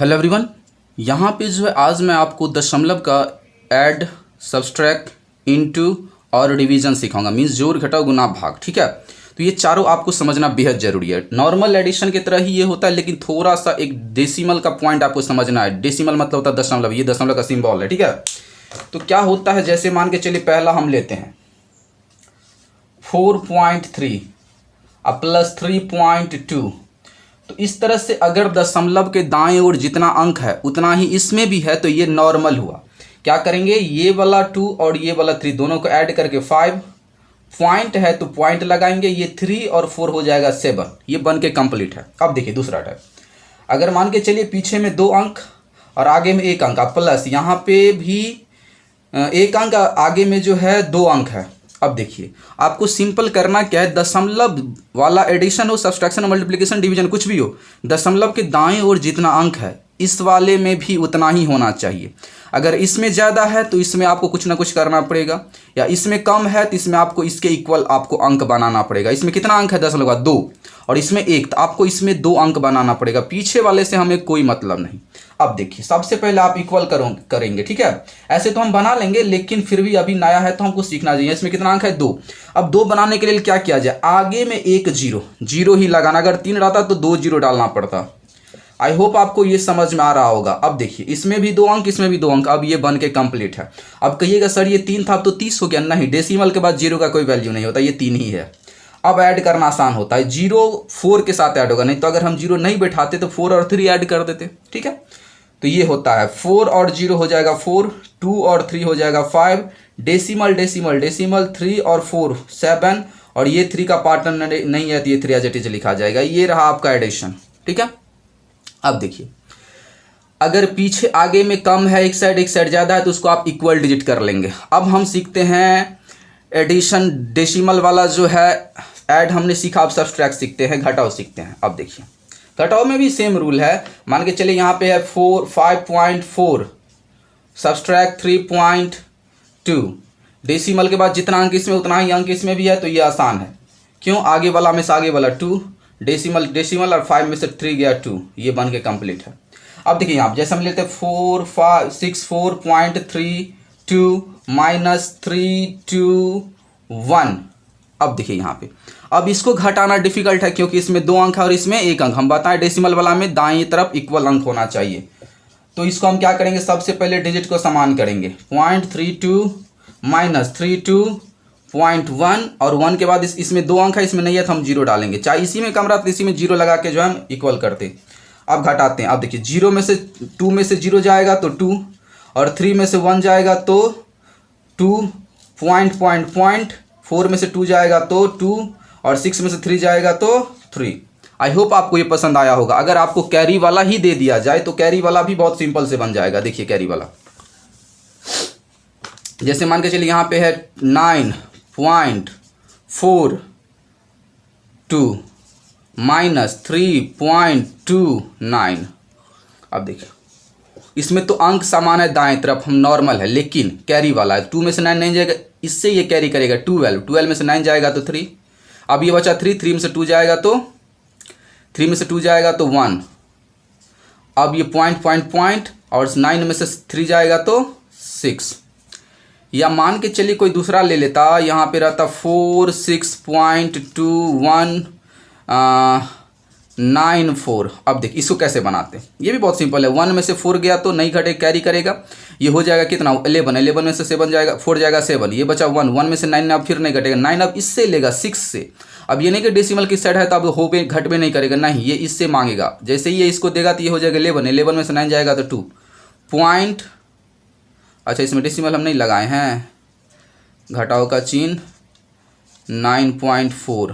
Hello everyone, यहाँ पे जो है आज मैं आपको दशमलव का ऐड, सब्सट्रैक्ट, इनटू और डिवीजन सिखाऊंगा। मीन्स जोड़, घटाव, गुना, भाग। ठीक है, तो ये चारों आपको समझना बेहद जरूरी है। नॉर्मल एडिशन की तरह ही ये होता है, लेकिन थोड़ा सा एक डेसिमल का पॉइंट आपको समझना है। डेसिमल मतलब होता है दशमलव, ये दशमलव का सिंबल है। ठीक है, तो क्या होता है, जैसे मान के चलिए पहला हम लेते हैं 4.3 अब प्लस 3.2। तो इस तरह से अगर दशमलव के दाएं ओर जितना अंक है उतना ही इसमें भी है तो ये नॉर्मल हुआ। क्या करेंगे, ये वाला 2 और ये वाला 3 दोनों को ऐड करके 5 पॉइंट है तो पॉइंट लगाएंगे, ये 3 और 4 हो जाएगा 7। ये बन के कंप्लीट है। अब देखिए दूसरा टाइप, अगर मान के चलिए पीछे में 2 अंक और आगे में 1 अंक, प्लस यहाँ पे भी 1 अंक, आगे में जो है 2 अंक है। अब देखिए आपको सिंपल करना क्या है, दशमलव वाला एडिशन हो, सब्सट्रैक्शन, मल्टीप्लिकेशन, डिवीजन कुछ भी हो, दशमलव के दाएं ओर जितना अंक है इस वाले में भी उतना ही होना चाहिए। अगर इसमें ज़्यादा है तो इसमें आपको कुछ ना कुछ करना पड़ेगा, या इसमें कम है तो इसमें आपको इसके इक्वल आपको अंक बनाना पड़ेगा। इसमें कितना अंक है दशमलव का 2 और इसमें 1, तो आपको इसमें 2 अंक बनाना पड़ेगा। पीछे वाले से हमें कोई मतलब नहीं। अब देखिए सबसे पहले आप इक्वल करेंगे। ठीक है, ऐसे तो हम बना लेंगे, लेकिन फिर भी अभी नया है तो हमको सीखना चाहिए। इसमें कितना अंक है 2। अब 2 बनाने के लिए क्या किया जाए, आगे में एक जीरो ही लगाना। अगर 3 रहता तो 2 जीरो डालना पड़ता। आई होप आपको ये समझ में आ रहा होगा। अब देखिए इसमें भी 2 अंक, इसमें भी 2 अंक। अब ये बन के कंप्लीट है। अब कहिएगा सर ये 3 था अब तो 30 हो गया। नहीं, डेसिमल के बाद 0 का कोई वैल्यू नहीं होता, ये 3 ही है। अब ऐड करना आसान होता है, 0 4 के साथ ऐड होगा, नहीं तो अगर हम 0 नहीं बैठाते तो 4 और 3 ऐड कर देते। ठीक है, तो ये होता है 4 और 0 हो जाएगा 4, 2 और 3 हो जाएगा 5, डेसिमल डेसिमल डेसिमल 3 और 4 7, और ये 3 का पार्टनर नहीं है तो ये 3 एज इट इज लिखा जाएगा। ये रहा आपका एडिशन। ठीक है, अब देखिए अगर पीछे आगे में कम है एक साइड ज़्यादा है तो उसको आप इक्वल डिजिट कर लेंगे। अब हम सीखते हैं एडिशन, डेसिमल वाला जो है ऐड हमने सीखा। अब सब्सट्रैक्ट सीखते हैं, घटाव सीखते हैं। अब देखिए घटाव में भी सेम रूल है। मान के चलिए यहाँ पे है 5.4 सब्सट्रैक्ट 3.2। डेसिमल के बाद जितना अंक इसमें उतना ही अंक इसमें भी है, तो ये आसान है। क्यों, आगे वाला में से आगे वाला 2, डेसिमल डेसिमल और 5 में से 3 गया 2, ये बन के कंप्लीट है। अब देखिए यहाँ जैसे हम लेते हैं 4.64.32 माइनस 321। अब देखिए यहाँ पे अब इसको घटाना डिफिकल्ट है क्योंकि इसमें 2 अंक है और इसमें 1 अंक। हम बताएं डेसिमल वाला में दाईं तरफ इक्वल अंक होना चाहिए। तो इसको हम क्या करेंगे, सबसे पहले डिजिट को समान करेंगे। 0.32 माइनस 32.1 और 1 के बाद इसमें 2 अंक है, इसमें नहीं है तो हम 0 डालेंगे। चाहे इसी में कम रहा तो इसी में 0 लगा के जो है हम इक्वल करते। अब घटाते हैं। अब देखिए 0 में से 2 में से 0 जाएगा तो 2, और 3 में से 1 जाएगा तो 2, पॉइंट 4 में से 2 जाएगा तो 2, और 6 में से 3 जाएगा तो 3। आई होप आपको ये पसंद आया होगा। अगर आपको कैरी वाला ही दे दिया जाए तो कैरी वाला भी बहुत सिंपल से बन जाएगा। देखिए कैरी वाला जैसे मान के चलिए यहाँ पे है 9.42 माइनस 3.29। अब देखिए इसमें तो अंक समान है दाएं तरफ, हम नॉर्मल है, लेकिन कैरी वाला है। 2 में से 9 नहीं जाएगा, इससे ये कैरी करेगा 12 में से 9 जाएगा तो 3। अब ये बचा 3 में से 2 जाएगा तो 3 में से 2 जाएगा तो 1। अब ये पॉइंट और 9 में से 3 जाएगा तो 6। या मान के चलिए कोई दूसरा ले लेता, यहाँ पे रहता 46.2194। अब देखिए इसको कैसे बनाते हैं, ये भी बहुत सिंपल है। 1 में से 4 गया तो नहीं घटे, कैरी करेगा, ये हो जाएगा कितना 11 में से 7 जाएगा, 4 जाएगा 7, ये बचा 1 में से 9 अब फिर नहीं घटेगा, 9 अब इससे लेगा 6 से। अब ये नहीं कि डेसिमल की साइड है तो अब हो पे घट में नहीं करेगा, नहीं, ये इससे मांगेगा। जैसे ही ये इसको देगा तो ये हो जाएगा 11 में से 9 जाएगा तो 2 पॉइंट। अच्छा इसमें डेसिमल हम नहीं लगाए हैं, घटाव का चिन्ह 9.4।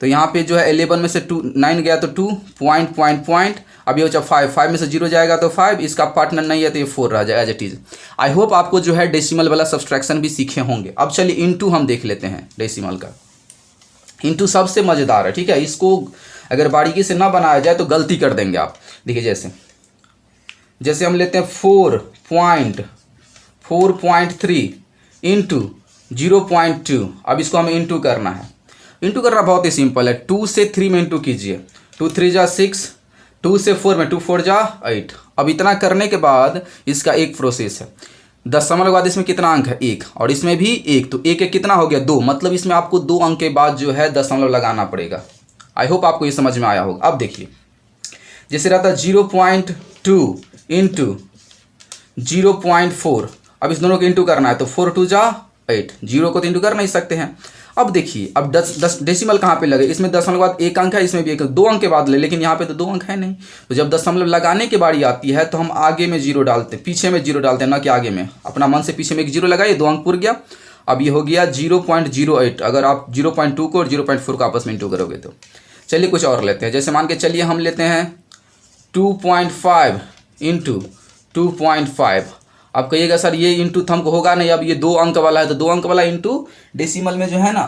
तो यहाँ पे जो है 11 में से 9 गया तो 2 पॉइंट। अब ये बचा 5 में से 0 जाएगा तो 5, इसका पार्टनर नहीं है तो ये 4 रह जाएगा as it is. I hope आपको जो है डेसिमल वाला सब्सट्रैक्शन भी सीखे होंगे। अब चलिए इनटू हम देख लेते हैं। डेसिमल का इनटू सबसे मज़ेदार है। ठीक है, इसको अगर बारीकी से ना बनाया जाए तो गलती कर देंगे आप। देखिए जैसे हम लेते हैं 4.3 इंटू 0.2। अब इसको हमें इंटू करना है। इंटू करना बहुत ही सिंपल है। 2 से 3 में इंटू कीजिए, 2 3 जा 6, 2 से 4 में 2 4 जा 8। अब इतना करने के बाद इसका एक प्रोसेस है, दशमलव के बाद इसमें कितना अंक है 1 और इसमें भी 1, तो 1 1 कितना हो गया 2, मतलब इसमें आपको 2 अंक के बाद जो है दशमलव लगाना पड़ेगा। आई होप आपको ये समझ में आया होगा। अब देखिए जैसे रहता है 0.2 इंटू 0.4, अब इस दोनों को इंटू करना है तो 4 2 जा 8, 0 को तो इंटू कर नहीं सकते हैं। अब देखिए अब 10 डेसिमल कहाँ पे लगे, इसमें दशमलव के बाद एक अंक है, इसमें भी एक, 2 अंक के बाद ले, लेकिन यहाँ पे तो 2 अंक है नहीं। तो जब दशमलव लगाने की बारी आती है तो हम आगे में 0 डालते हैं, पीछे में 0 डालते हैं, ना कि आगे में। अपना मन से पीछे में एक 0 लगाइए, 2 अंक पूर गया। अब ये हो गया 0.08, अगर आप 0.2 को और 0.4 को आपस में इंटू करोगे तो। चलिए कुछ और लेते हैं, जैसे मान के चलिए हम लेते हैं 2.5 इंटू 2.5। अब कहिएगा सर ये इंटू थम को होगा नहीं, अब ये 2 अंक वाला है तो 2 अंक वाला इंटू डेसिमल में जो है ना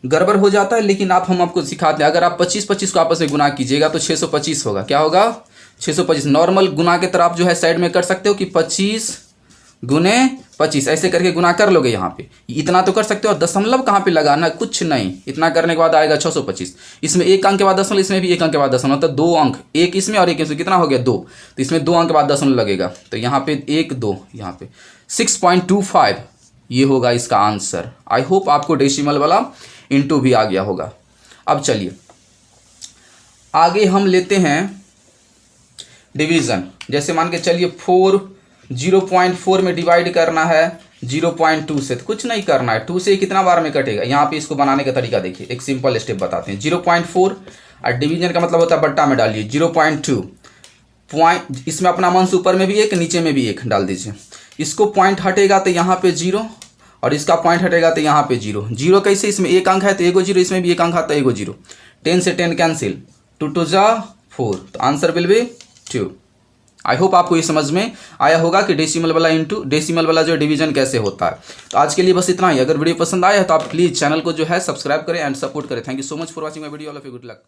गड़बड़ हो जाता है, लेकिन हम आपको सिखाते हैं। अगर आप 25 को आपस में गुना कीजिएगा तो 625 होगा। क्या होगा 625। नॉर्मल गुना के तरह आप जो है साइड में कर सकते हो कि 25 गुने 25 ऐसे करके गुना कर लोगे। यहाँ पे इतना तो कर सकते हो, दशमलव कहाँ पे लगाना, कुछ नहीं। इतना करने के बाद आएगा 625। इसमें एक अंक के बाद दशमलव, इसमें भी एक अंक के बाद दशमलव, तो 2 अंक, एक इसमें और एक इसमें, कितना हो गया 2, तो इसमें 2 अंक के बाद दशमलव लगेगा। तो यहाँ पे 1 2, यहाँ पे 6.25 ये होगा इसका आंसर। आई होप आपको डेसिमल वाला इंटू भी आ गया होगा। अब चलिए आगे हम लेते हैं डिवीज़न। जैसे मान के चलिए 0.4 में डिवाइड करना है 0.2 से, तो कुछ नहीं करना है, 2 से कितना बार में कटेगा। यहाँ पे इसको बनाने का तरीका देखिए, एक सिंपल स्टेप बताते हैं। 0.4 और डिवीजन का मतलब होता है बट्टा में डालिए 0.2 पॉइंट, इसमें अपना मन से ऊपर में भी एक नीचे में भी एक डाल दीजिए। इसको पॉइंट हटेगा तो यहाँ पे 0 और इसका पॉइंट हटेगा तो यहाँ पे 0। 0 कैसे, इसमें एक अंक है तो एगो 0, इसमें भी एक अंक है तो एगो 0। 10 से 10 कैंसिल, 2 2 जा 4, तो answer will be 2। I hope आपको ये समझ में आया होगा कि डेसिमल वाला इंटू डेसिमल वाला जो डिवीजन कैसे होता है। तो आज के लिए बस इतना ही। अगर वीडियो पसंद आया है तो आप प्लीज़ चैनल को जो है सब्सक्राइब करें एंड सपोर्ट करें। Thank you so much for watching my video. All of you good luck.